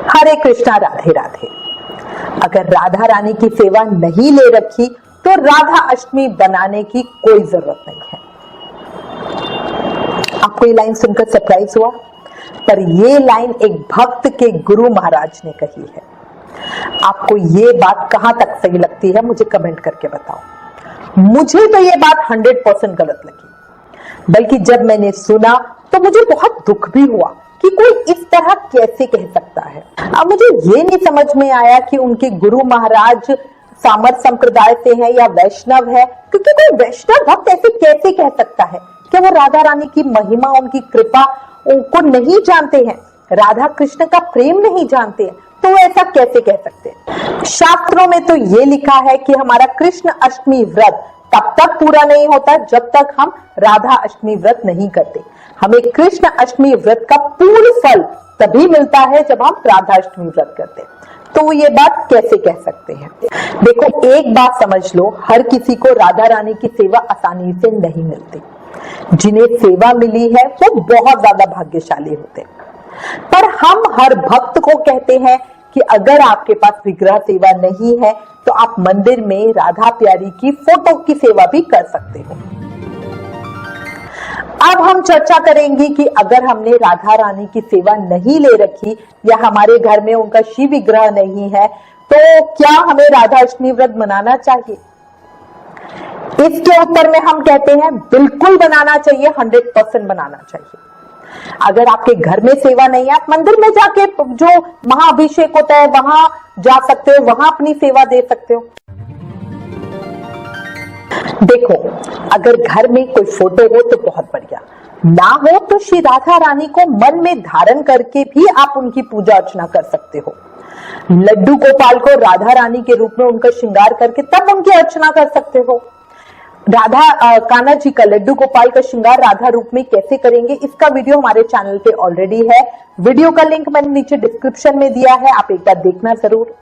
हरे कृष्णा, राधे राधे। अगर राधा रानी की सेवा नहीं ले रखी तो राधा अष्टमी बनाने की कोई जरूरत नहीं है। आपको ये लाइन सुनकर सरप्राइज हुआ? पर ये लाइन एक भक्त के गुरु महाराज ने कही है। आपको ये बात कहां तक सही लगती है, मुझे कमेंट करके बताओ। मुझे तो ये बात 100% गलत लगी, बल्कि जब मैंने सुना तो मुझे बहुत दुख भी हुआ कि कोई इस तरह कैसे कह सकता है। अब मुझे ये नहीं समझ में आया कि उनके गुरु महाराज सामर संप्रदाय से हैं या वैष्णव है, क्योंकि कोई वैष्णव भक्त ऐसे कैसे कह सकता है? क्या वो राधा रानी की महिमा, उनकी कृपा उनको नहीं जानते हैं, राधा कृष्ण का प्रेम नहीं जानते हैं? तो वो ऐसा कैसे कह सकते हैं? शास्त्रों में तो ये लिखा है कि हमारा कृष्ण अष्टमी व्रत तब तक पूरा नहीं होता जब तक हम राधा अष्टमी व्रत नहीं करते। हमें कृष्ण अष्टमी व्रत का पूर्ण फल तभी मिलता है जब हम राधा अष्टमी व्रत करते हैं। तो ये बात कैसे कह सकते हैं? देखो, एक बात समझ लो, हर किसी को राधा रानी की सेवा आसानी से नहीं मिलती। जिन्हें सेवा मिली है वो बहुत ज्यादा भाग्यशाली होते हैं। पर हम हर भक्त को कहते हैं कि अगर आपके पास विग्रह सेवा नहीं है तो आप मंदिर में राधा प्यारी की फोटो की सेवा भी कर सकते हो। अब हम चर्चा करेंगे कि अगर हमने राधा रानी की सेवा नहीं ले रखी या हमारे घर में उनका शिव विग्रह नहीं है तो क्या हमें राधा अष्टमी व्रत मनाना चाहिए? इसके उत्तर में हम कहते हैं बिल्कुल बनाना चाहिए, 100% बनाना चाहिए। अगर आपके घर में सेवा नहीं है, आप मंदिर में जाके जो महाअभिषेक होता है वहां जा सकते हो, वहां अपनी सेवा दे सकते हो। देखो, अगर घर में कोई फोटो हो तो बहुत बढ़िया, ना हो तो श्री राधा रानी को मन में धारण करके भी आप उनकी पूजा अर्चना कर सकते हो। लड्डू गोपाल को राधा रानी के रूप में उनका श्रृंगार करके तब उनकी अर्चना कर सकते हो। राधा कान्हा जी का, लड्डू गोपाल का श्रृंगार राधा रूप में कैसे करेंगे, इसका वीडियो हमारे चैनल पे ऑलरेडी है। वीडियो का लिंक मैंने नीचे डिस्क्रिप्शन में दिया है, आप एक बार देखना जरूर।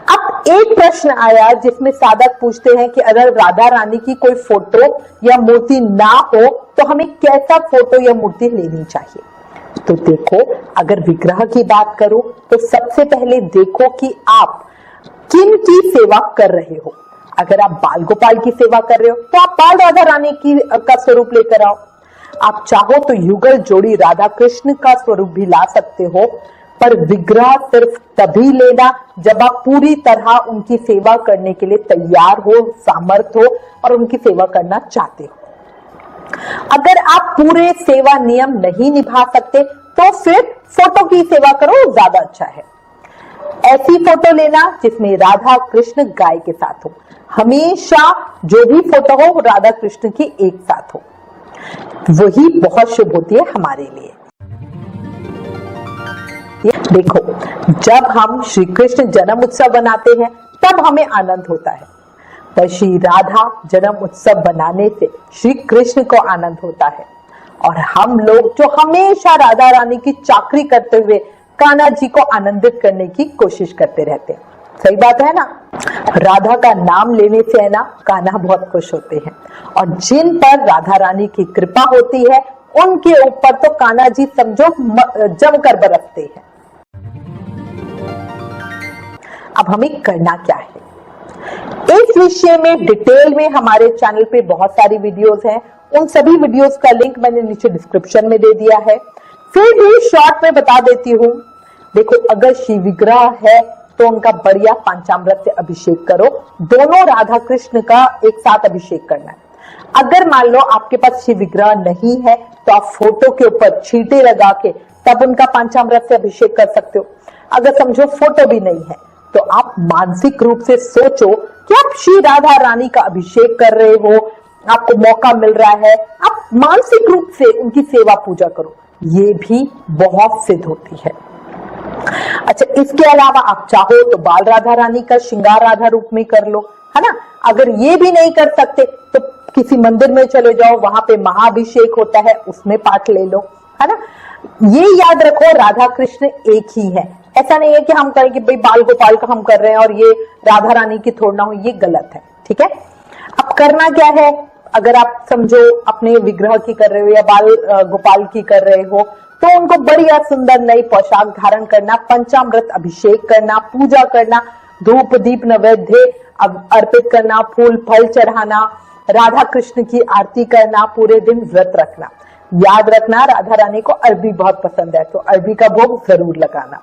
अब एक प्रश्न आया जिसमें साधक पूछते हैं कि अगर राधा रानी की कोई फोटो या मूर्ति ना हो तो हमें कैसा फोटो या मूर्ति लेनी चाहिए? तो देखो, अगर विग्रह की बात करो तो सबसे पहले देखो कि आप किन की सेवा कर रहे हो। अगर आप बाल गोपाल की सेवा कर रहे हो तो आप बाल राधा रानी की का स्वरूप लेकर आओ। आप चाहो तो युगल जोड़ी राधा कृष्ण का स्वरूप भी ला सकते हो, पर विग्रह सिर्फ तभी लेना जब आप पूरी तरह उनकी सेवा करने के लिए तैयार हो, सामर्थ हो और उनकी सेवा करना चाहते हो। अगर आप पूरे सेवा नियम नहीं निभा सकते तो फिर फोटो की सेवा करो, ज्यादा अच्छा है। ऐसी फोटो लेना जिसमें राधा कृष्ण गाय के साथ हो। हमेशा जो भी फोटो हो राधा कृष्ण की एक साथ हो, वही बहुत शुभ होती है हमारे लिए। देखो, जब हम श्री कृष्ण जन्म उत्सव बनाते हैं तब हमें आनंद होता है, पर श्री राधा जन्म उत्सव बनाने से श्री कृष्ण को आनंद होता है। और हम लोग जो हमेशा राधा रानी की चाकरी करते हुए कान्हा जी को आनंदित करने की कोशिश करते रहते हैं। सही बात है ना? राधा का नाम लेने से है ना, कान्हा बहुत खुश होते हैं, और जिन पर राधा रानी की कृपा होती है उनके ऊपर तो कान्हा जी समझो जमकर बरसते हैं। अब हमें करना क्या है, इस विषय में डिटेल में हमारे चैनल पे बहुत सारी वीडियोस हैं। उन सभी वीडियोस का लिंक मैंने नीचे डिस्क्रिप्शन में दे दिया है। फिर भी शॉर्ट में बता देती हूँ। देखो, अगर शिव विग्रह है तो उनका बढ़िया पंचामृत से अभिषेक करो। दोनों राधा कृष्ण का एक साथ अभिषेक करना है। अगर मान लो आपके पास शिव विग्रह नहीं है तो आप फोटो के ऊपर छींटे लगा के तब उनका पंचामृत से अभिषेक कर सकते हो। अगर समझो फोटो भी नहीं है तो आप मानसिक रूप से सोचो कि आप श्री राधा रानी का अभिषेक कर रहे हो, आपको मौका मिल रहा है, आप मानसिक रूप से उनकी सेवा पूजा करो, ये भी बहुत सिद्ध होती है। अच्छा, इसके अलावा आप चाहो तो बाल राधा रानी का श्रृंगार राधा रूप में कर लो, है ना। अगर ये भी नहीं कर सकते तो किसी मंदिर में चले जाओ, वहां पे महाअभिषेक होता है, उसमें पार्ट ले लो, है ना। ये याद रखो, राधा कृष्ण एक ही है। ऐसा नहीं है कि हम करें कि भाई बाल गोपाल का हम कर रहे हैं और ये राधा रानी की थोड़ा ना हो, ये गलत है। ठीक है, अब करना क्या है, अगर आप समझो अपने विग्रह की कर रहे हो या बाल गोपाल की कर रहे हो, तो उनको बढ़िया सुंदर नई पोशाक धारण करना, पंचामृत अभिषेक करना, पूजा करना, धूप दीप नैवेद्य अर्पित करना, फूल फल चढ़ाना, राधा कृष्ण की आरती करना, पूरे दिन व्रत रखना। याद रखना राधा रानी को अरबी बहुत पसंद है, तो अरबी का भोग जरूर लगाना।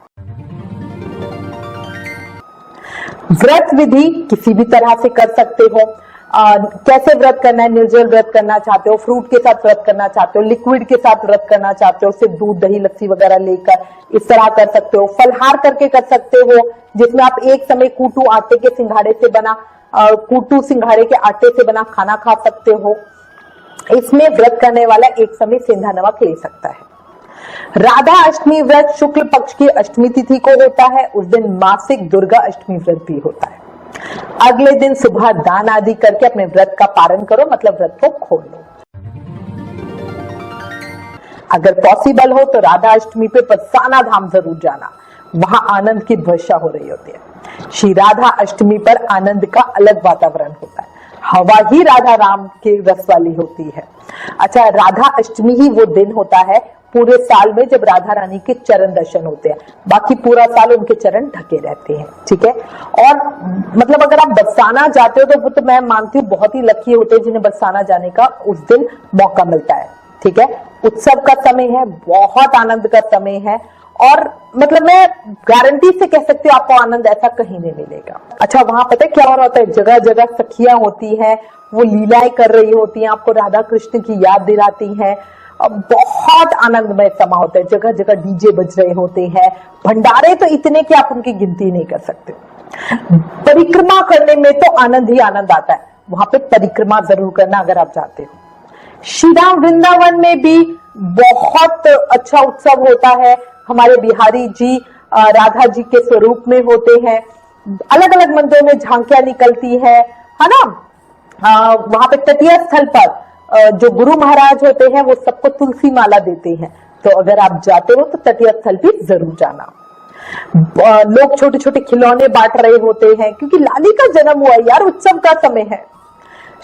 व्रत विधि किसी भी तरह से कर सकते हो। कैसे व्रत करना है, निर्जल व्रत करना चाहते हो, फ्रूट के साथ व्रत करना चाहते हो, लिक्विड के साथ व्रत करना चाहते हो, सिर्फ दूध दही लस्सी वगैरह लेकर इस तरह कर सकते हो। फलहार करके कर सकते हो, जिसमें आप एक समय कूटू आटे के सिंघाड़े से बना कूटू सिंघाड़े के आटे से बना खाना खा सकते हो। इसमें व्रत करने वाला एक समय सेंधा नमक ले सकता है। राधा अष्टमी व्रत शुक्ल पक्ष की अष्टमी तिथि को होता है। उस दिन मासिक दुर्गा अष्टमी व्रत भी होता है। अगले दिन सुबह दान आदि करके अपने व्रत का पारण करो, मतलब व्रत को खोल लो। अगर पॉसिबल हो तो राधा अष्टमी पे बरसाना धाम जरूर जाना, वहां आनंद की वर्षा हो रही होती है। श्री राधा अष्टमी पर आनंद का अलग वातावरण होता है, हवा ही राधा राम की रस वाली होती है। अच्छा, राधा अष्टमी ही वो दिन होता है पूरे साल में जब राधा रानी के चरण दर्शन होते हैं, बाकी पूरा साल उनके चरण ढके रहते हैं। ठीक है, और मतलब अगर आप बरसाना जाते हो तो वो तो मैं मानती हूँ बहुत ही लकी होते हैं जिन्हें बरसाना जाने का उस दिन मौका मिलता है। ठीक है, उत्सव का समय है, बहुत आनंद का समय है, और मतलब मैं गारंटी से कह सकती हूँ आपको आनंद ऐसा कहीं नहीं मिलेगा। अच्छा, वहां पता है क्या हो रहा होता है, जगह जगह सखियां होती हैं, वो लीलाएं कर रही होती हैं, आपको राधा कृष्ण की याद दिलाती हैं। बहुत आनंदमय समा होता है, जगह जगह डीजे बज रहे होते हैं, भंडारे तो इतने कि आप उनकी गिनती नहीं कर सकते। परिक्रमा करने में तो आनंद ही आनंद आता है, वहां पे परिक्रमा जरूर करना अगर आप जाते हो। श्री राम वृंदावन में भी बहुत अच्छा उत्सव होता है। हमारे बिहारी जी राधा जी के स्वरूप में होते हैं, अलग अलग मंदिरों में झांकियां निकलती है ना। वहां पे तटीय स्थल पर जो गुरु महाराज होते हैं वो सबको तुलसी माला देते हैं, तो अगर आप जाते हो तो तटीय स्थल भी जरूर जाना। लोग छोटे छोटे खिलौने बांट रहे होते हैं, क्योंकि लाली का जन्म हुआ यार, उत्सव का समय है।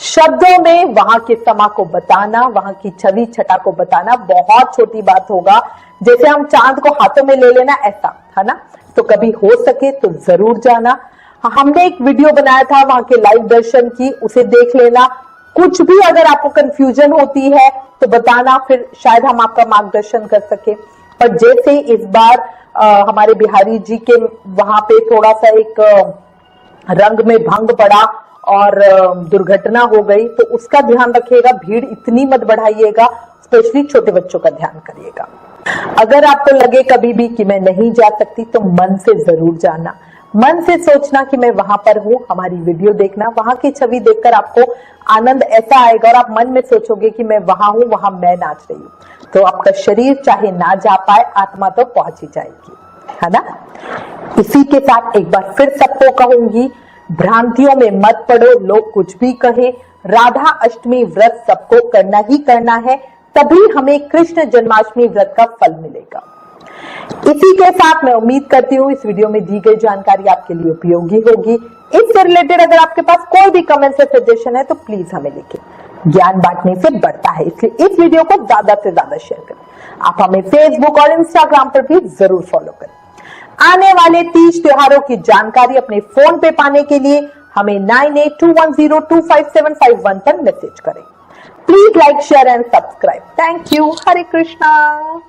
शब्दों में वहां के समा को बताना, वहां की छवि छटा को बताना बहुत छोटी बात होगा। जैसे हम चांद को हाथों में ले लेना, ऐसा है ना। तो कभी हो सके तो जरूर जाना। हमने एक वीडियो बनाया था वहां के लाइव दर्शन की, उसे देख लेना। कुछ भी अगर आपको कंफ्यूजन होती है तो बताना, फिर शायद हम आपका मार्गदर्शन कर सके। पर जैसे इस बार हमारे बिहारी जी के वहां पे थोड़ा सा एक रंग में भंग पड़ा और दुर्घटना हो गई, तो उसका ध्यान रखिएगा, भीड़ इतनी मत बढ़ाइएगा, स्पेशली छोटे बच्चों का ध्यान करिएगा। अगर आपको लगे कभी भी कि मैं नहीं जा सकती, तो मन से जरूर जाना। मन से सोचना कि मैं वहां पर हूं, हमारी वीडियो देखना, वहां की छवि देखकर आपको आनंद ऐसा आएगा और आप मन में सोचोगे कि मैं वहां हूं, वहां मैं नाच रही हूं, तो आपका शरीर चाहे ना जा पाए, आत्मा तो पहुंच ही जाएगी, है ना। इसी के साथ एक बार फिर सबको कहूंगी, भ्रांतियों में मत पड़ो, लोग कुछ भी कहे, राधा अष्टमी व्रत सबको करना ही करना है, तभी हमें कृष्ण जन्माष्टमी व्रत का फल मिलेगा। इसी के साथ मैं उम्मीद करती हूँ इस वीडियो में दी गई जानकारी आपके लिए उपयोगी होगी। इससे रिलेटेड अगर आपके पास कोई भी कमेंट या सजेशन है तो प्लीज हमें लिखें। ज्ञान बांटने से बढ़ता है, इसलिए इस वीडियो को ज्यादा से ज्यादा शेयर करें। आप हमें फेसबुक और इंस्टाग्राम पर भी जरूर फॉलो करें। आने वाले 30 त्योहारों की जानकारी अपने फोन पे पाने के लिए हमें 9821025751 पर मैसेज करें। Please like share and subscribe. Thank you. Hare Krishna.